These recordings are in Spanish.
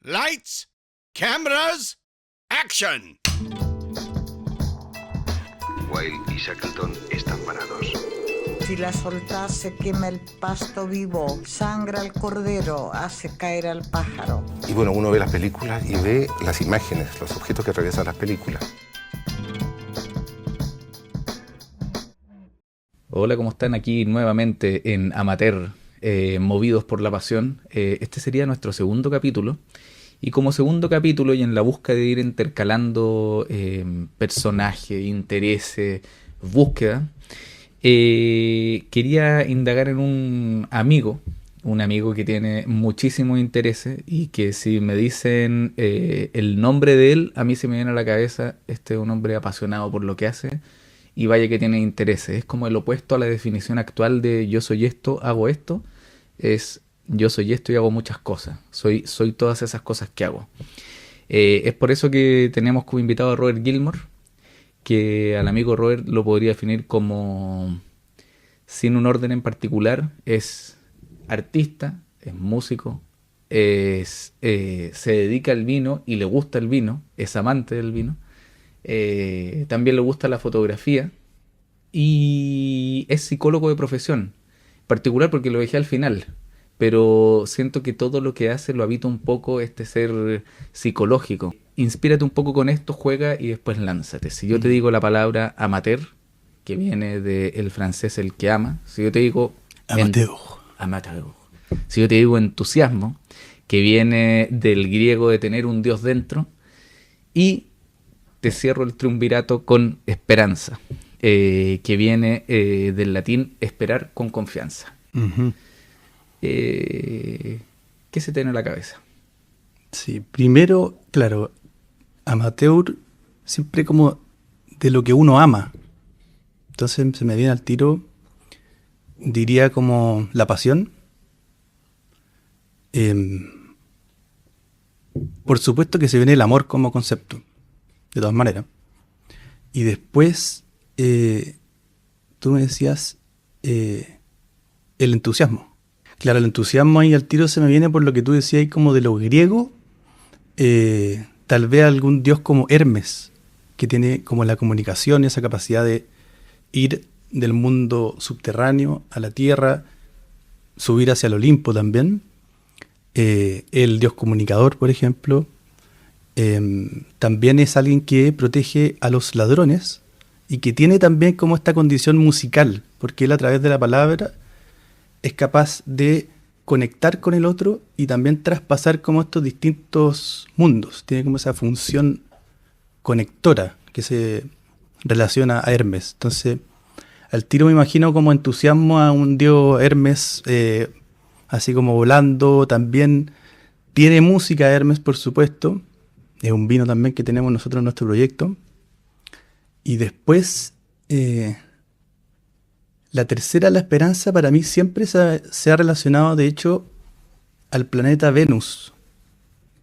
Lights, cameras, action. Wilde y Shackleton están parados. Si la soltás se quema el pasto vivo, sangra el cordero, hace caer al pájaro. Y bueno, uno ve las películas y ve las imágenes, los objetos que atraviesan las películas. Hola, ¿cómo están? Aquí nuevamente en Amateur, movidos por la pasión. Este sería nuestro segundo capítulo. Y como segundo capítulo, y en la búsqueda de ir intercalando personajes, intereses, búsqueda, quería indagar en un amigo que tiene muchísimos intereses y que si me dicen el nombre de él, a mí se me viene a la cabeza, este es un hombre apasionado por lo que hace y vaya que tiene intereses. Es como el opuesto a la definición actual de yo soy esto, hago esto, es yo soy esto y hago muchas cosas, soy todas esas cosas que hago. Es por eso que tenemos como invitado a Robert Gilmore, que al amigo Robert lo podría definir como, sin un orden en particular, es artista, es músico, se dedica al vino y le gusta el vino, es amante del vino, también le gusta la fotografía y es psicólogo de profesión, particular porque lo dejé al final. Pero siento que todo lo que hace lo habita un poco este ser psicológico. Inspírate un poco con esto, juega y después lánzate. Si yo te digo la palabra amateur, que viene del francés el que ama, si yo te digo amateur, si yo te digo entusiasmo, que viene del griego de tener un dios dentro, y te cierro el triunvirato con esperanza, que viene del latín esperar con confianza. Uh-huh. ¿Qué se te viene a la cabeza? Sí, primero, claro, amateur siempre como de lo que uno ama. Entonces se me viene al tiro, diría como la pasión. Por supuesto que se viene el amor como concepto, de todas maneras. Y después, tú me decías el entusiasmo. Claro, el entusiasmo ahí al tiro se me viene por lo que tú decías ahí como de lo griego, tal vez algún dios como Hermes, que tiene como la comunicación, esa capacidad de ir del mundo subterráneo a la tierra, subir hacia el Olimpo también. El dios comunicador, por ejemplo, también es alguien que protege a los ladrones y que tiene también como esta condición musical, porque él a través de la palabra es capaz de conectar con el otro y también traspasar como estos distintos mundos. Tiene como esa función conectora que se relaciona a Hermes. Entonces, al tiro me imagino como entusiasmo a un dios Hermes, así como volando. También tiene música Hermes, por supuesto. Es un vino también que tenemos nosotros en nuestro proyecto. Y después... la tercera, la esperanza, para mí siempre se ha relacionado, de hecho, al planeta Venus,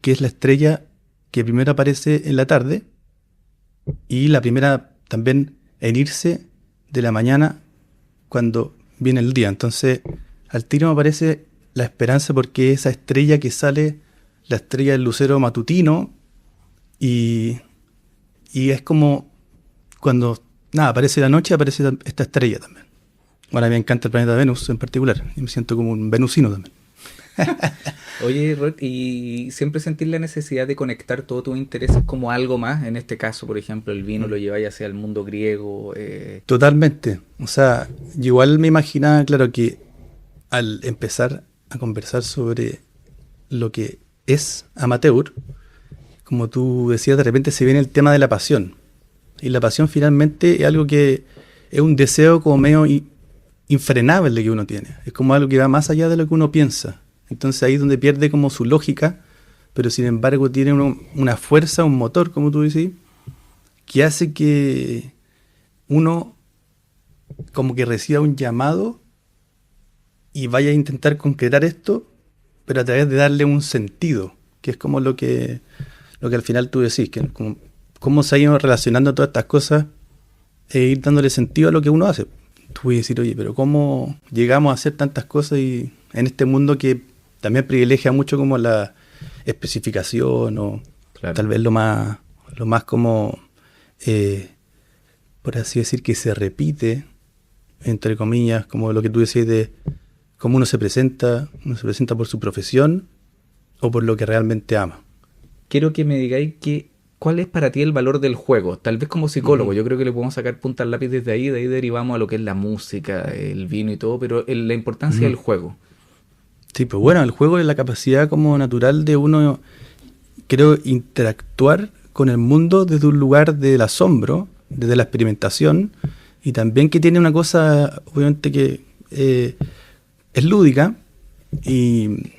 que es la estrella que primero aparece en la tarde y la primera también en irse de la mañana cuando viene el día. Entonces, al tiro me aparece la esperanza porque esa estrella que sale, la estrella del lucero matutino, y es como cuando aparece la noche, aparece esta estrella también. Bueno, a mí me encanta el planeta Venus en particular, y me siento como un venusino también. Oye, Rod, ¿y siempre sentís la necesidad de conectar todos tus intereses como algo más? En este caso, por ejemplo, el vino lo lleváis hacia el mundo griego. Totalmente. O sea, yo igual me imaginaba, claro, que al empezar a conversar sobre lo que es amateur, como tú decías, de repente se viene el tema de la pasión. Y la pasión finalmente es algo que es un deseo como medio infrenable que uno tiene. Es como algo que va más allá de lo que uno piensa. Entonces ahí es donde pierde como su lógica, pero sin embargo tiene una fuerza, un motor, como tú decís, que hace que uno como que reciba un llamado y vaya a intentar concretar esto, pero a través de darle un sentido, que es como lo que al final tú decís, que como cómo se ha ido relacionando todas estas cosas e ir dándole sentido a lo que uno hace. Tú voy a decir, oye, pero ¿cómo llegamos a hacer tantas cosas y en este mundo que también privilegia mucho como especificación o Claro. tal vez lo más como, por así decir, que se repite, entre comillas, como lo que tú decías de cómo uno se presenta por su profesión o por lo que realmente ama. Quiero que me digáis cuál es para ti el valor del juego. Tal vez como psicólogo, yo creo que le podemos sacar punta al lápiz desde ahí, de ahí derivamos a lo que es la música, el vino y todo, pero la importancia del juego. Sí, pues bueno, el juego es la capacidad como natural de uno, creo, interactuar con el mundo desde un lugar del asombro, desde la experimentación, y también que tiene una cosa, obviamente, que es lúdica, y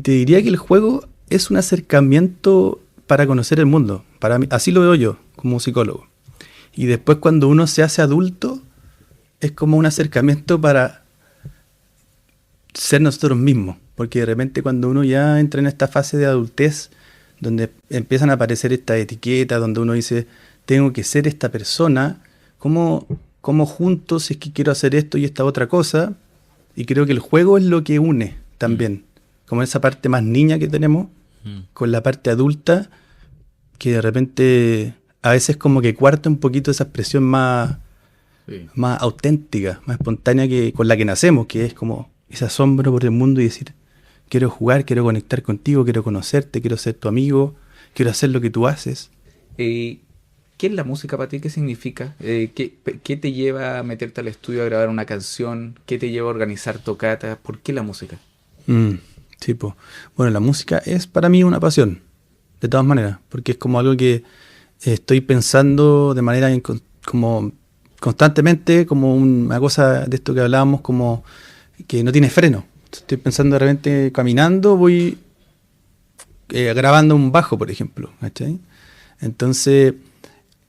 te diría que el juego es un acercamiento para conocer el mundo. Para mí, así lo veo yo, como psicólogo. Y después cuando uno se hace adulto, es como un acercamiento para ser nosotros mismos. Porque de repente cuando uno ya entra en esta fase de adultez, donde empiezan a aparecer estas etiquetas, donde uno dice, tengo que ser esta persona, ¿cómo juntos si es que quiero hacer esto y esta otra cosa? Y creo que el juego es lo que une también, como esa parte más niña que tenemos, con la parte adulta, que de repente a veces como que cuarta un poquito esa expresión más auténtica, más espontánea que con la que nacemos, que es como ese asombro por el mundo y decir, quiero jugar, quiero conectar contigo, quiero conocerte, quiero ser tu amigo, quiero hacer lo que tú haces. ¿Qué es la música para ti? ¿Qué significa? ¿Qué te lleva a meterte al estudio a grabar una canción? ¿Qué te lleva a organizar tocatas? ¿Por qué la música? Sí, pues. Bueno, la música es para mí una pasión, de todas maneras, porque es como algo que estoy pensando de manera como constantemente, como una cosa de esto que hablábamos, como que no tiene freno. Estoy pensando de repente caminando, voy grabando un bajo, por ejemplo, ¿cachai? Entonces,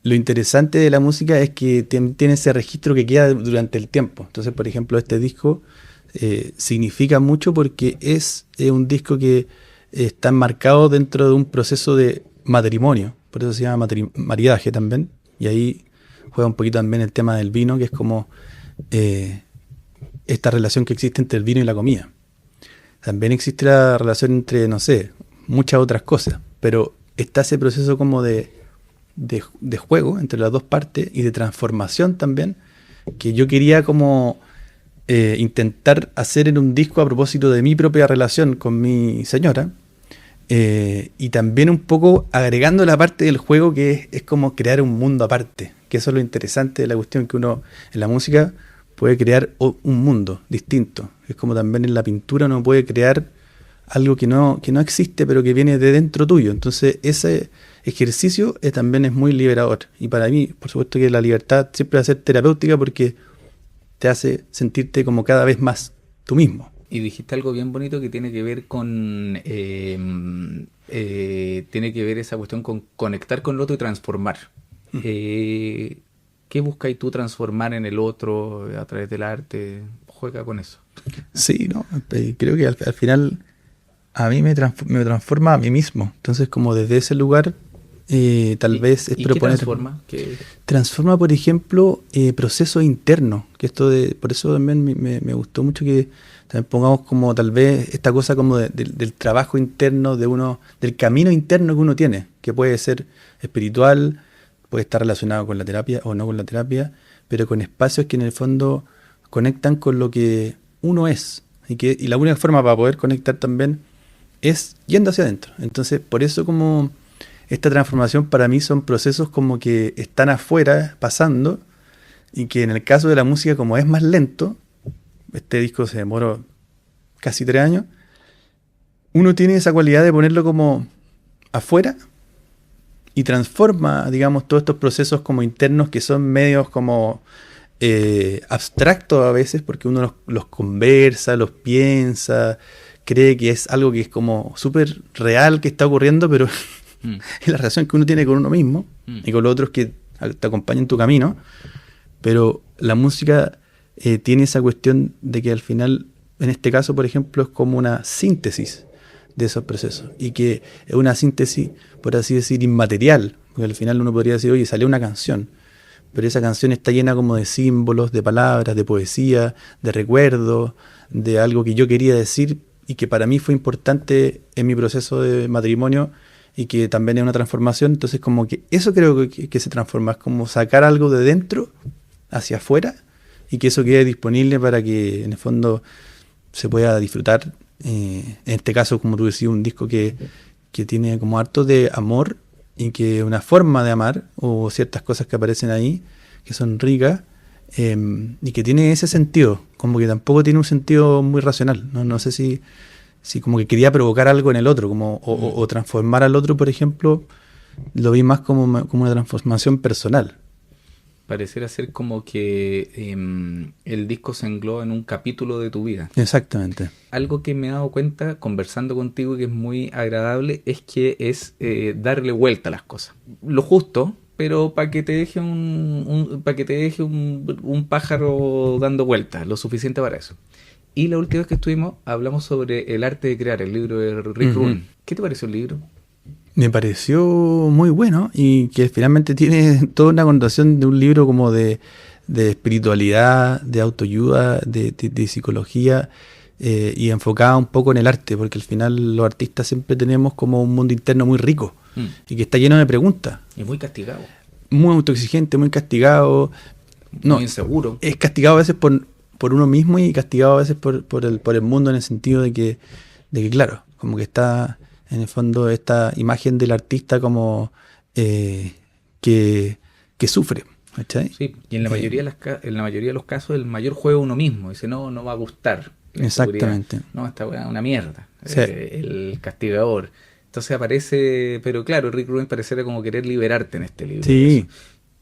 lo interesante de la música es que tiene ese registro que queda durante el tiempo. Entonces, por ejemplo, este disco significa mucho porque es un disco que está enmarcado dentro de un proceso de matrimonio, por eso se llama maridaje también, y ahí juega un poquito también el tema del vino, que es como esta relación que existe entre el vino y la comida. También existe la relación entre, no sé, muchas otras cosas, pero está ese proceso como de juego entre las dos partes y de transformación también, que yo quería como intentar hacer en un disco a propósito de mi propia relación con mi señora, y también un poco agregando la parte del juego que es como crear un mundo aparte, que eso es lo interesante de la cuestión, que uno en la música puede crear un mundo distinto. Es como también en la pintura uno puede crear algo que no existe, pero que viene de dentro tuyo. Entonces ese ejercicio también es muy liberador. Y para mí, por supuesto que la libertad siempre va a ser terapéutica porque te hace sentirte como cada vez más tú mismo. Y dijiste algo bien bonito que tiene que ver con tiene que ver esa cuestión con conectar con el otro y transformar. ¿Qué buscas tú transformar en el otro a través del arte? Juega con eso. Sí, no, creo que al final a mí me transforma a mí mismo. Entonces, como desde ese lugar, tal vez es ¿Y proponer. qué transforma? Transforma, por ejemplo, procesos internos. Que por eso también me gustó mucho que también pongamos como tal vez esta cosa como del trabajo interno de uno, del camino interno que uno tiene, que puede ser espiritual, puede estar relacionado con la terapia o no con la terapia, pero con espacios que en el fondo conectan con lo que uno es. Y la única forma para poder conectar también es yendo hacia adentro. Entonces, por eso como esta transformación para mí son procesos como que están afuera pasando, y que en el caso de la música, como es más lento, este disco se demoró casi 3 años, uno tiene esa cualidad de ponerlo como afuera y transforma, digamos, todos estos procesos como internos que son medios como abstractos a veces, porque uno los conversa, los piensa, cree que es algo que es como súper real que está ocurriendo, pero es la relación que uno tiene con uno mismo y con los otros que te acompañan en tu camino. Pero la música tiene esa cuestión de que al final, en este caso, por ejemplo, es como una síntesis de esos procesos, y que es una síntesis, por así decir, inmaterial, porque al final uno podría decir, oye, salió una canción, pero esa canción está llena como de símbolos, de palabras, de poesía, de recuerdos, de algo que yo quería decir, y que para mí fue importante en mi proceso de matrimonio y que también es una transformación. Entonces como que eso creo que se transforma, es como sacar algo de dentro hacia afuera y que eso quede disponible para que en el fondo se pueda disfrutar. En este caso, como tú decías, un disco que tiene como harto de amor y que una forma de amar o ciertas cosas que aparecen ahí que son ricas y que tiene ese sentido, como que tampoco tiene un sentido muy racional. No sé si como que quería provocar algo en el otro, como o transformar al otro, por ejemplo, lo vi más como una transformación personal. Pareciera ser como que el disco se engloba en un capítulo de tu vida. Exactamente. Algo que me he dado cuenta conversando contigo que es muy agradable es que es darle vuelta a las cosas. Lo justo, pero para que te deje un pájaro dando vueltas, lo suficiente para eso. Y la última vez que estuvimos hablamos sobre El arte de crear, el libro de Rick Rubin. ¿Qué te pareció el libro? Me pareció muy bueno y que finalmente tiene toda una connotación de un libro como de espiritualidad, de autoayuda, de psicología y enfocada un poco en el arte, porque al final los artistas siempre tenemos como un mundo interno muy rico y que está lleno de preguntas. Y muy castigado. Muy autoexigente, muy castigado. Muy inseguro. Es castigado a veces por uno mismo y castigado a veces por el mundo, en el sentido de que claro, como que está en el fondo esta imagen del artista como que sufre, ¿cachai? Sí, y en la mayoría de los casos el mayor juego uno mismo. Dice, no va a gustar. Exactamente. No, esta weá es una mierda. Sí. El castigador. Entonces aparece, pero claro, Rick Rubin pareciera como querer liberarte en este libro. Sí.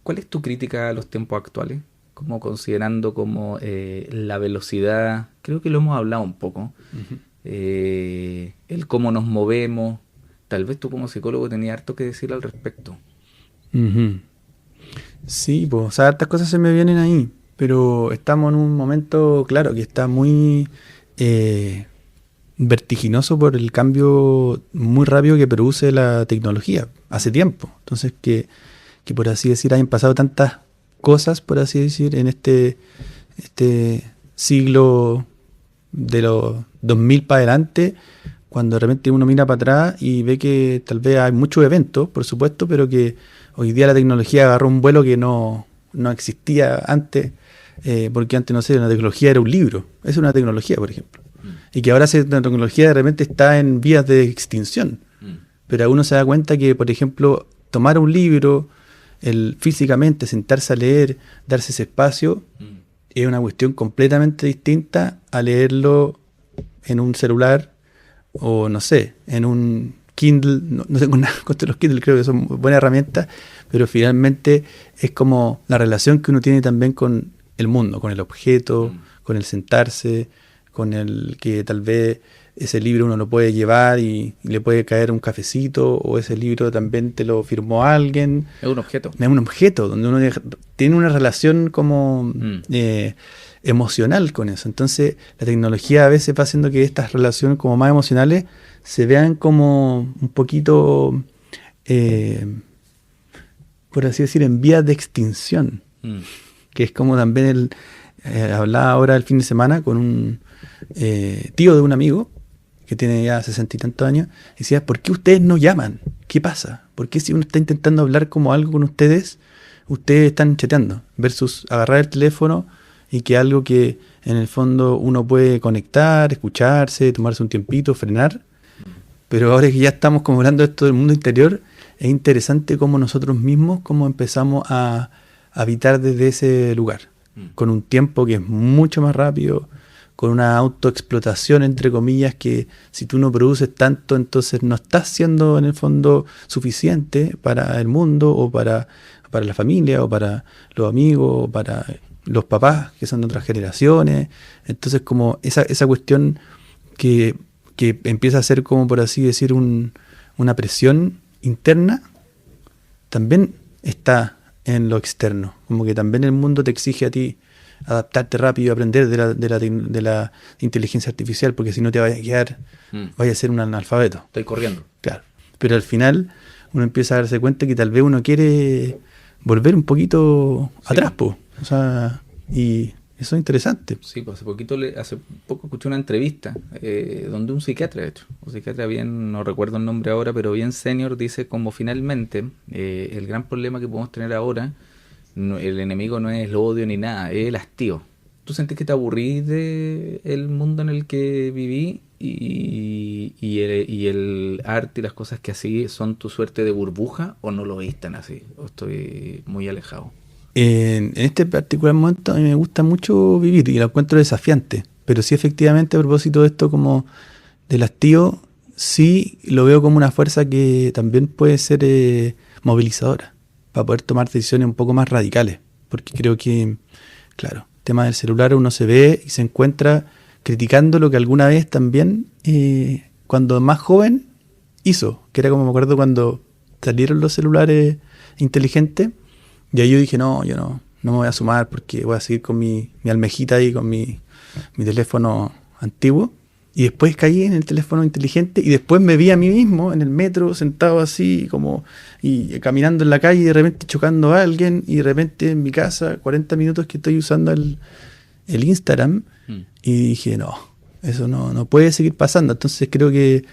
¿Cuál es tu crítica a los tiempos actuales? Como considerando como la velocidad, creo que lo hemos hablado un poco, el cómo nos movemos. Tal vez tú como psicólogo tenías harto que decir al respecto. Sí, pues, o sea, hartas cosas se me vienen ahí, pero estamos en un momento, claro, que está muy vertiginoso por el cambio muy rápido que produce la tecnología hace tiempo. Entonces que por así decir hayan pasado tantas cosas, por así decir, en este siglo de los 2000 para adelante, cuando de repente uno mira para atrás y ve que tal vez hay muchos eventos, por supuesto, pero que hoy día la tecnología agarró un vuelo que no existía antes, porque antes, no sé, la tecnología era un libro, es una tecnología, por ejemplo, y que ahora la tecnología de repente está en vías de extinción, pero uno se da cuenta que, por ejemplo, tomar un libro, físicamente sentarse a leer, darse ese espacio, es una cuestión completamente distinta a leerlo en un celular o no sé, en un Kindle. No tengo nada contra los Kindle, creo que son buenas herramientas, pero finalmente es como la relación que uno tiene también con el mundo, con el objeto, con el sentarse, con el que tal vez ese libro uno lo puede llevar y le puede caer un cafecito, o ese libro también te lo firmó alguien. Es un objeto. Es un objeto, donde uno tiene una relación como emocional con eso. Entonces la tecnología a veces va haciendo que estas relaciones como más emocionales se vean como un poquito, por así decir, en vías de extinción. Que es como también hablaba ahora el fin de semana con un tío de un amigo que tiene ya 60 y tantos años, y decía, ¿por qué ustedes no llaman? ¿Qué pasa? ¿Por qué si uno está intentando hablar como algo con ustedes están chateando? Versus agarrar el teléfono y que algo que en el fondo uno puede conectar, escucharse, tomarse un tiempito, frenar. Pero ahora que ya estamos como hablando de esto del mundo interior, es interesante cómo nosotros mismos cómo empezamos a habitar desde ese lugar, con un tiempo que es mucho más rápido, con una autoexplotación, entre comillas, que si tú no produces tanto, entonces no estás siendo en el fondo suficiente para el mundo, o para la familia, o para los amigos, o para los papás que son de otras generaciones. Entonces como esa cuestión que empieza a ser como, por así decir, una presión interna, también está en lo externo, como que también el mundo te exige a ti adaptarte rápido y aprender de la inteligencia artificial, porque si no te vayas a quedar, vayas a ser un analfabeto. Estoy corriendo. Claro. Pero al final uno empieza a darse cuenta que tal vez uno quiere volver un poquito atrás, po. O sea, y Eso es interesante. Sí, pues hace poco escuché una entrevista donde un psiquiatra, de hecho, un psiquiatra bien, no recuerdo el nombre ahora, pero bien senior, dice como finalmente el gran problema que podemos tener ahora, el enemigo no es el odio ni nada, es el hastío. ¿Tú sentís que te aburrís del mundo en el que viví y el arte y las cosas que así son tu suerte de burbuja o no lo veis tan así? ¿O estoy muy alejado? En este particular momento a mí me gusta mucho vivir y lo encuentro desafiante, pero sí efectivamente a propósito de esto como del hastío, sí lo veo como una fuerza que también puede ser movilizadora para poder tomar decisiones un poco más radicales, porque creo que, claro, el tema del celular uno se ve y se encuentra criticando lo que alguna vez también cuando más joven hizo, que era como me acuerdo cuando salieron los celulares inteligentes. Y ahí yo dije, no, yo no me voy a sumar porque voy a seguir con mi almejita ahí, con mi teléfono antiguo. Y después caí en el teléfono inteligente y después me vi a mí mismo en el metro, sentado así, como y caminando en la calle y de repente chocando a alguien y de repente en mi casa, 40 minutos que estoy usando el Instagram. Y dije, no, eso no puede seguir pasando. Entonces creo que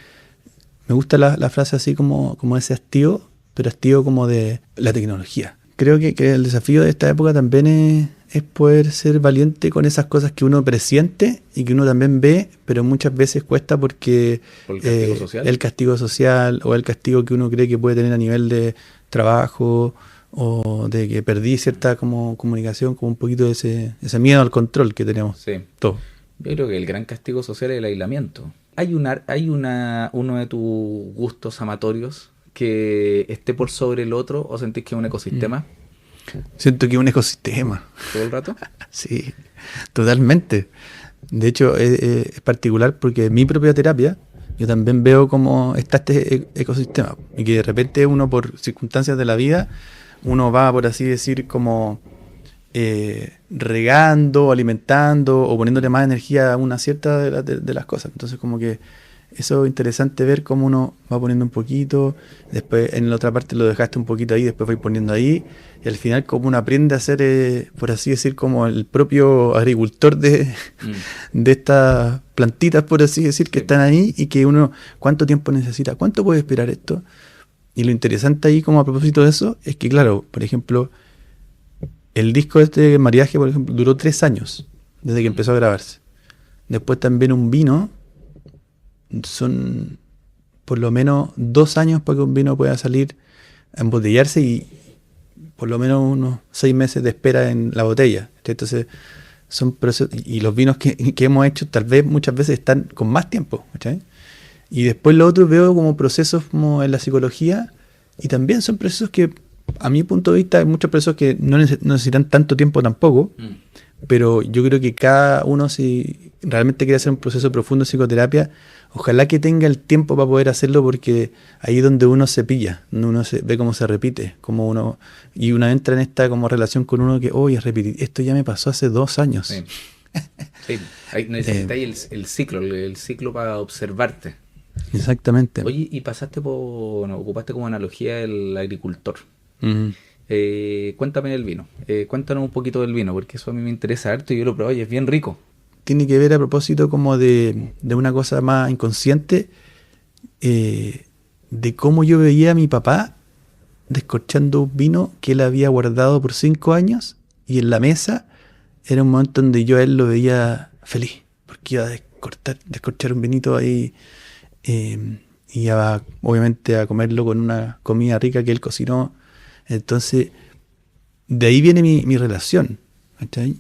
me gusta la frase así como ese hastío, pero hastío como de la tecnología. Creo que el desafío de esta época también es poder ser valiente con esas cosas que uno presiente y que uno también ve, pero muchas veces cuesta porque ¿Por el castigo social? El castigo social o el castigo que uno cree que puede tener a nivel de trabajo o de que perdí cierta como comunicación, como un poquito de ese miedo al control que tenemos. Sí. Todo. Yo creo que el gran castigo social es el aislamiento. ¿Hay uno de tus gustos amatorios que esté por sobre el otro o sentís que es un ecosistema Siento que es un ecosistema. todo el rato? Sí, totalmente. De hecho, es particular porque en mi propia terapia yo también veo cómo está este ecosistema y que de repente uno por circunstancias de la vida uno va, por así decir, como regando, alimentando o poniéndole más energía a una cierta de las cosas. Entonces como que eso es interesante ver cómo uno va poniendo un poquito, después en la otra parte lo dejaste un poquito ahí, después vais poniendo ahí, y al final como uno aprende a ser, por así decir, como el propio agricultor de estas plantitas, por así decir, que están ahí, y que uno, ¿cuánto tiempo necesita? ¿Cuánto puede esperar esto? Y lo interesante ahí, como a propósito de eso, es que claro, por ejemplo, el disco de este mariaje, por ejemplo, duró 3 años, desde que empezó a grabarse. Después también un vino, son por lo menos 2 años para que un vino pueda salir a embotellarse y por lo menos unos 6 meses de espera en la botella. Entonces son procesos, y los vinos que hemos hecho tal vez muchas veces están con más tiempo, ¿cachai? Y después lo otro veo como procesos como en la psicología y también son procesos que a mi punto de vista hay muchos procesos que no necesitan tanto tiempo tampoco. Pero yo creo que cada uno, si realmente quiere hacer un proceso profundo de psicoterapia, ojalá que tenga el tiempo para poder hacerlo, porque ahí es donde uno se pilla, uno se ve cómo se repite, como uno, y uno entra en esta como relación con uno que, oye, esto ya me pasó hace 2 años. Sí. Sí. Ahí necesitáis el ciclo para observarte. Exactamente. Oye, y ocupaste como analogía el agricultor. Uh-huh. Cuéntame del vino. Cuéntanos un poquito del vino, porque eso a mí me interesa harto y yo lo probé y es bien rico. Tiene que ver a propósito como de una cosa más inconsciente, de cómo yo veía a mi papá descorchando un vino que él había guardado por 5 años y en la mesa era un momento donde yo a él lo veía feliz, porque iba a descorchar un vinito ahí y iba obviamente a comerlo con una comida rica que él cocinó. Entonces, de ahí viene mi relación, ¿cachai?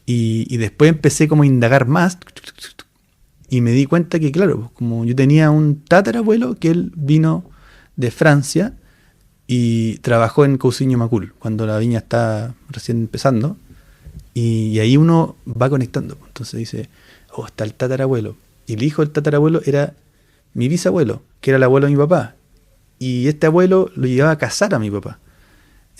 Y después empecé como a indagar más y me di cuenta que, claro, como yo tenía un tatarabuelo que él vino de Francia y trabajó en Cousiño Macul, cuando la viña está recién empezando, y ahí uno va conectando. Entonces dice, está el tatarabuelo. Y el hijo del tatarabuelo era mi bisabuelo, que era el abuelo de mi papá. Y este abuelo lo llevaba a cazar a mi papá.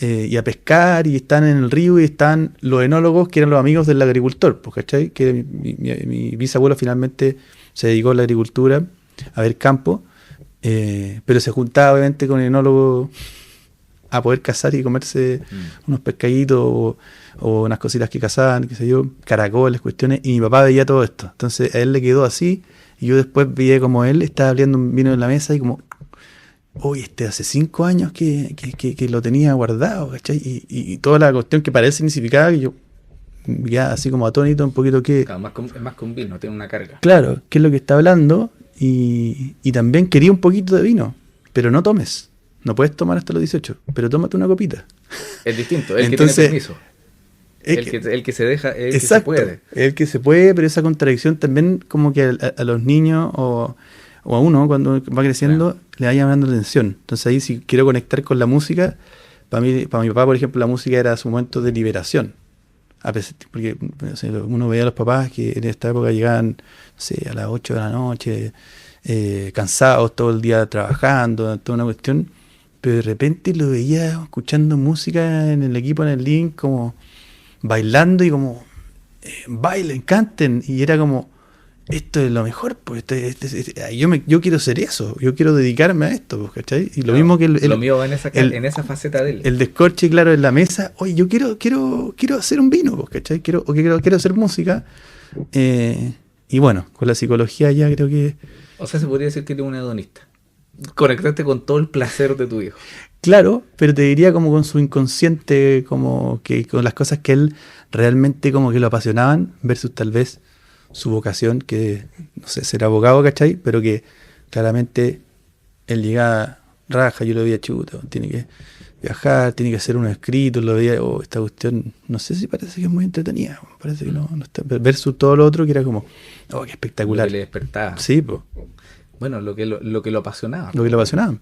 Y a pescar, y están en el río, y están los enólogos que eran los amigos del agricultor, ¿cachai? Que mi bisabuelo finalmente se dedicó a la agricultura, a ver campo, pero se juntaba obviamente con el enólogo a poder cazar y comerse unos pescaditos o unas cositas que cazaban, qué sé yo, caracoles, cuestiones, y mi papá veía todo esto. Entonces a él le quedó así, y yo después veía como él estaba abriendo un vino en la mesa y como, oye, hace 5 años que lo tenía guardado, ¿cachai? Y toda la cuestión que para él significaba, que yo ya así como atónito un poquito que... Claro, es más que un vino, tiene una carga. Claro, qué es lo que está hablando, y también quería un poquito de vino, pero no tomes. No puedes tomar hasta los 18, pero tómate una copita. Es distinto, el Entonces, que tiene permiso. El que se deja, el exacto, que se puede. el que se puede, pero esa contradicción también como que a los niños o a uno cuando va creciendo le va llamando la atención. Entonces ahí si quiero conectar con la música, para mi papá, por ejemplo, la música era su momento de liberación. Porque no sé, uno veía a los papás que en esta época llegaban, no sé, a las 8 de la noche, cansados todo el día trabajando, toda una cuestión, pero de repente lo veía escuchando música en el equipo, en el link, como bailando y como bailen, canten, y era como, esto es lo mejor, pues yo quiero ser eso, yo quiero dedicarme a esto, pues, ¿cachai? Y lo mismo que lo mío va en esa faceta de él. El descorche, claro, en la mesa, oye, yo quiero hacer un vino, pues, ¿cachai? Quiero hacer música, y bueno, con la psicología ya creo que... O sea, se podría decir que eres un hedonista. Conectaste con todo el placer de tu hijo. Claro, pero te diría como con su inconsciente, como que con las cosas que él realmente como que lo apasionaban, versus tal vez su vocación, que no sé, ser abogado, ¿cachai? Pero que claramente él llegaba raja, yo lo veía chuto, tiene que viajar, tiene que hacer unos escritos, lo veía, esta cuestión, no sé si parece que es muy entretenida, parece que no está, versus todo lo otro que era como, qué espectacular. Lo que le despertaba. Sí, pues. Bueno, lo que lo apasionaba. Lo que lo apasionaba.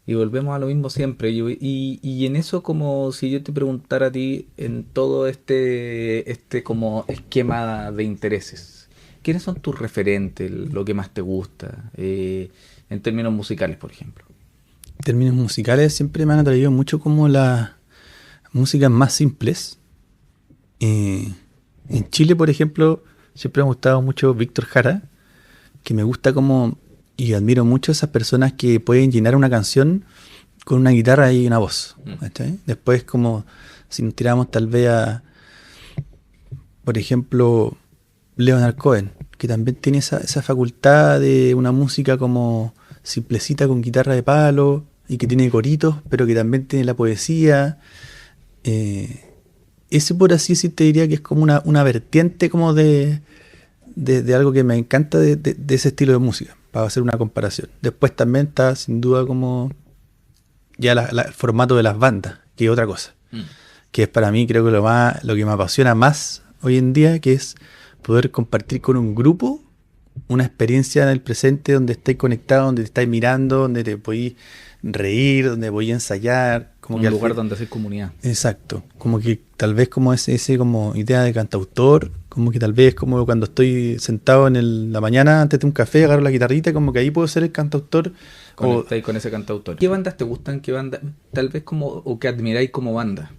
Y volvemos a lo mismo siempre. Y en eso, como si yo te preguntara a ti, en todo este como esquema de intereses, ¿quiénes son tus referentes, lo que más te gusta, en términos musicales, por ejemplo? En términos musicales siempre me han atraído mucho como las músicas más simples. En Chile, por ejemplo, siempre me ha gustado mucho Víctor Jara, que me gusta como... Y admiro mucho a esas personas que pueden llenar una canción con una guitarra y una voz. ¿Está? Después, como si nos tiramos tal vez a, por ejemplo, Leonard Cohen, que también tiene esa facultad de una música como simplecita con guitarra de palo y que tiene coritos, pero que también tiene la poesía. Ese, por así decir, te diría que es como una vertiente como de algo que me encanta de ese estilo de música, para hacer una comparación. Después también está sin duda como ya el formato de las bandas, que es otra cosa, que es para mí creo que lo que me apasiona más hoy en día, que es poder compartir con un grupo una experiencia en el presente donde estáis conectados, donde te estáis mirando, donde te podéis reír, donde podéis ensayar, como un que lugar donde hacer comunidad. Exacto, como que tal vez como ese como idea de cantautor, como que tal vez como cuando estoy sentado en la mañana antes de un café, agarro la guitarrita, como que ahí puedo ser el cantautor. Conectáis con ese cantautor. ¿Qué bandas te gustan? ¿Qué bandas tal vez como o que admiráis como banda?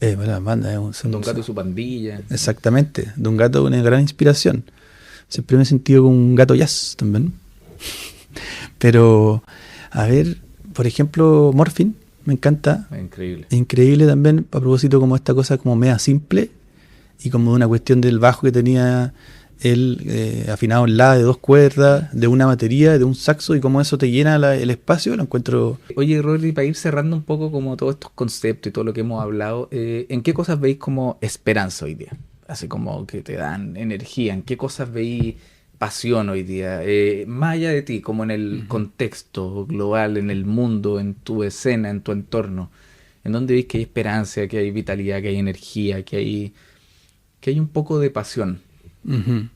Bueno, las bandas Don Gato y su pandilla. Exactamente, Don Gato es una gran inspiración. Siempre me he sentido como un gato jazz también. Pero, a ver, por ejemplo, Morphine, me encanta. Increíble. Increíble también, a propósito como esta cosa como media simple y como de una cuestión del bajo que tenía él afinado en la de 2 cuerdas, de una batería, de un saxo, y como eso te llena el espacio, lo encuentro... Oye, Rodri, para ir cerrando un poco como todos estos conceptos y todo lo que hemos hablado, ¿en qué cosas veis como esperanza hoy día? Así como que te dan energía. ¿En qué cosas veis pasión hoy día? Más allá de ti, como en el contexto global, en el mundo, en tu escena, en tu entorno. ¿En dónde veis que hay esperanza, que hay vitalidad, que hay energía, que hay un poco de pasión? Uh-huh.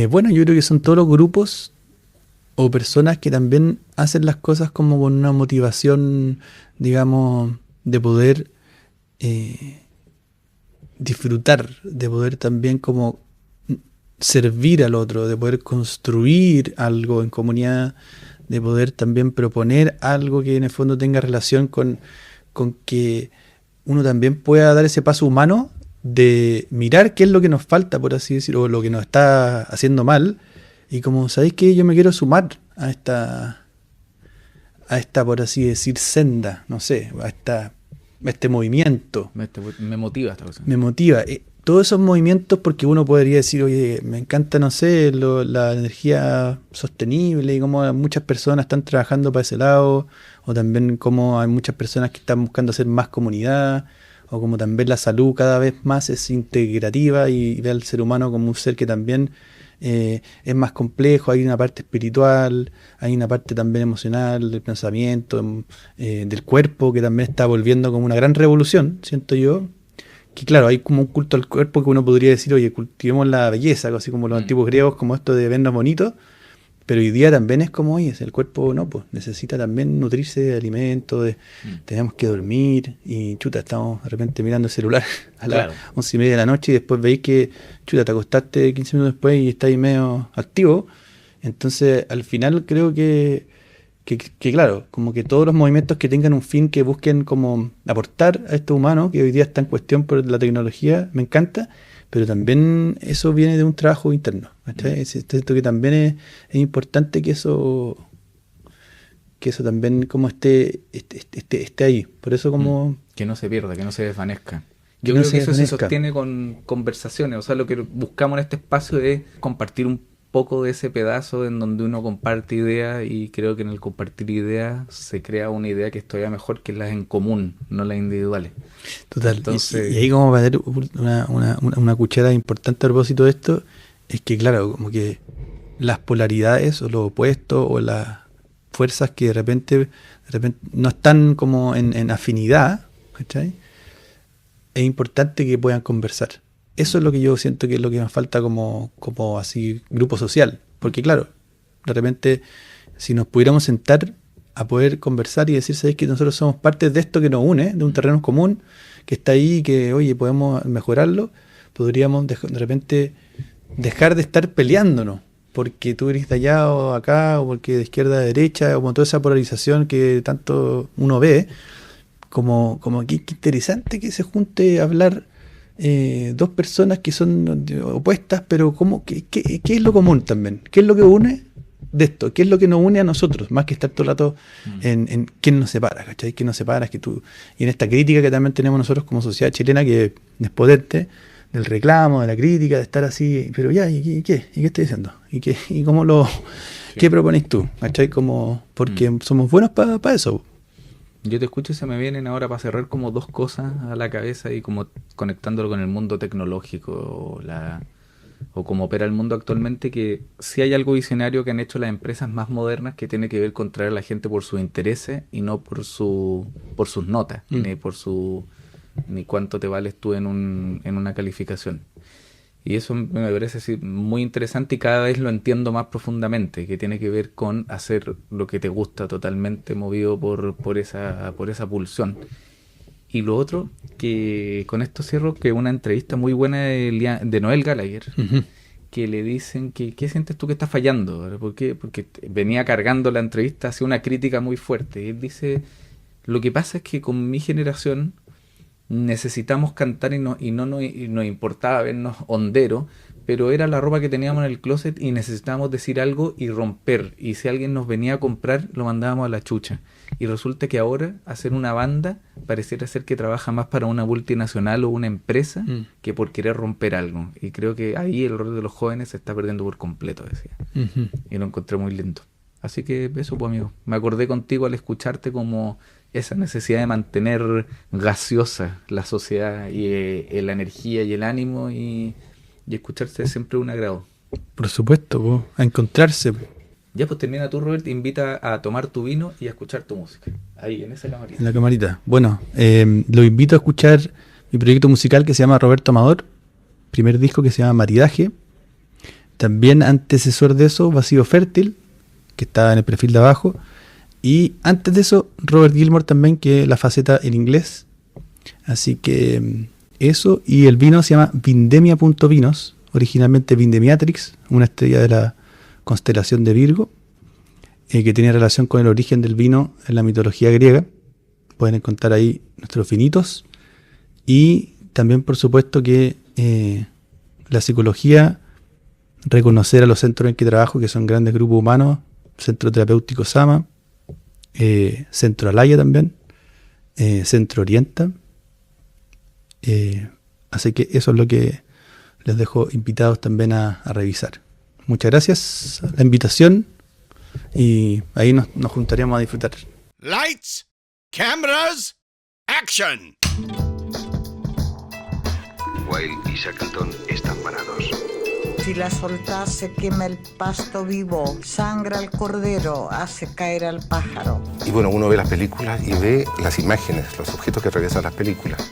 Bueno, yo creo que son todos los grupos o personas que también hacen las cosas como con una motivación, digamos, de poder disfrutar, de poder también como servir al otro, de poder construir algo en comunidad, de poder también proponer algo que en el fondo tenga relación con que uno también pueda dar ese paso humano de mirar qué es lo que nos falta, por así decirlo, o lo que nos está haciendo mal, y como, ¿sabéis qué? Yo me quiero sumar a a esta, por así decir, senda, no sé, a este movimiento. Me motiva esta cosa. Me motiva. Todos esos movimientos, porque uno podría decir, oye, me encanta, no sé, la energía sostenible y cómo muchas personas están trabajando para ese lado, o también cómo hay muchas personas que están buscando hacer más comunidad, o como también la salud cada vez más es integrativa y ve al ser humano como un ser que también es más complejo. Hay una parte espiritual, hay una parte también emocional, del pensamiento, del cuerpo, que también está volviendo como una gran revolución, siento yo. Que claro, hay como un culto al cuerpo que uno podría decir, oye, cultivemos la belleza, así como los antiguos griegos, como esto de vernos bonitos, pero hoy día también es como, oye, el cuerpo no, pues necesita también nutrirse de alimentos, tenemos que dormir, y chuta, estamos de repente mirando el celular a las 11:30 de la noche, y después veis que, chuta, te acostaste 15 minutos después y estáis medio activo. Entonces, al final creo que claro, como que todos los movimientos que tengan un fin, que busquen como aportar a estos humanos, que hoy día está en cuestión por la tecnología, me encanta, pero también eso viene de un trabajo interno, ¿cachai? Esto que también es importante que eso también como esté ahí, por eso como... Que no se pierda, que no se desvanezca. Yo creo que eso se sostiene con conversaciones, o sea, lo que buscamos en este espacio es compartir un poco de ese pedazo en donde uno comparte ideas, y creo que en el compartir ideas se crea una idea que es todavía mejor que las en común, no las individuales. Total. Entonces, y ahí como para dar una cuchara importante a propósito de esto, es que claro, como que las polaridades o los opuestos o las fuerzas que de repente no están como en afinidad, ¿cachai? Es importante que puedan conversar. Eso es lo que yo siento que es lo que nos falta como así grupo social. Porque claro, de repente si nos pudiéramos sentar a poder conversar y decir, ¿sabes que nosotros somos parte de esto que nos une, de un terreno común que está ahí, que oye, podemos mejorarlo? Podríamos de repente dejar de estar peleándonos porque tú eres de allá o acá, o porque de izquierda a derecha, o como toda esa polarización que tanto uno ve, como que interesante que se junte a hablar dos personas que son opuestas, pero ¿qué es lo común también? ¿Qué es lo que une de esto? ¿Qué es lo que nos une a nosotros? Más que estar todo el rato en quién nos separa, ¿cachai? ¿Quién nos separa? Es que tú, y en esta crítica que también tenemos nosotros como sociedad chilena, que es potente, del reclamo, de la crítica, de estar así, pero ya, ¿y qué? ¿Y qué estoy diciendo? ¿Y cómo qué propones tú? ¿Cachai? Porque somos buenos para eso. Yo te escucho y se me vienen ahora, para cerrar, como dos cosas a la cabeza, y como conectándolo con el mundo tecnológico o cómo opera el mundo actualmente, que sí hay algo visionario que han hecho las empresas más modernas, que tiene que ver con traer a la gente por sus intereses y no por sus notas, ni cuánto te vales tú en una calificación. Y eso me parece así muy interesante, y cada vez lo entiendo más profundamente, que tiene que ver con hacer lo que te gusta, totalmente movido por esa pulsión. Y lo otro, que con esto cierro, que una entrevista muy buena de Noel Gallagher, que le dicen que ¿qué sientes tú que está fallando? ¿Por qué? Porque venía cargando la entrevista hacia una crítica muy fuerte. Y él dice, lo que pasa es que con mi generación necesitamos cantar y nos importaba vernos honderos, pero era la ropa que teníamos en el closet y necesitábamos decir algo y romper, y si alguien nos venía a comprar lo mandábamos a la chucha. Y resulta que ahora hacer una banda pareciera ser que trabaja más para una multinacional o una empresa que por querer romper algo, y creo que ahí el rol de los jóvenes se está perdiendo por completo, decía. Y lo encontré muy lento. Así que eso, pues, amigo, me acordé contigo al escucharte como esa necesidad de mantener gaseosa la sociedad y la energía y el ánimo, y escucharse es siempre un agrado. Por supuesto, a encontrarse. Ya, pues termina tú, Robert, te invita a tomar tu vino y a escuchar tu música. Ahí, en esa camarita. En la camarita. Bueno, lo invito a escuchar mi proyecto musical que se llama Roberto Amador, primer disco que se llama Maridaje. También antecesor de eso, Vacío Fértil, que está en el perfil de abajo. Y antes de eso, Robert Gilmore también, que la faceta en inglés. Así que eso. Y el vino se llama Vindemia.vinos, originalmente Vindemiatrix, una estrella de la constelación de Virgo, que tiene relación con el origen del vino en la mitología griega. Pueden encontrar ahí nuestros vinitos. Y también, por supuesto, que la psicología, reconocer a los centros en que trabajo, que son grandes grupos humanos, Centro Terapéutico Sama, Centro Alaya también, Centro Orienta. Así que eso es lo que les dejo invitados también a revisar. Muchas gracias por la invitación y ahí nos juntaríamos a disfrutar. Lights, cameras, action! Wilde y Shackleton están parados. Si la soltás se quema el pasto vivo, sangra el cordero, hace caer al pájaro. Y bueno, uno ve las películas y ve las imágenes, los objetos que atraviesan las películas.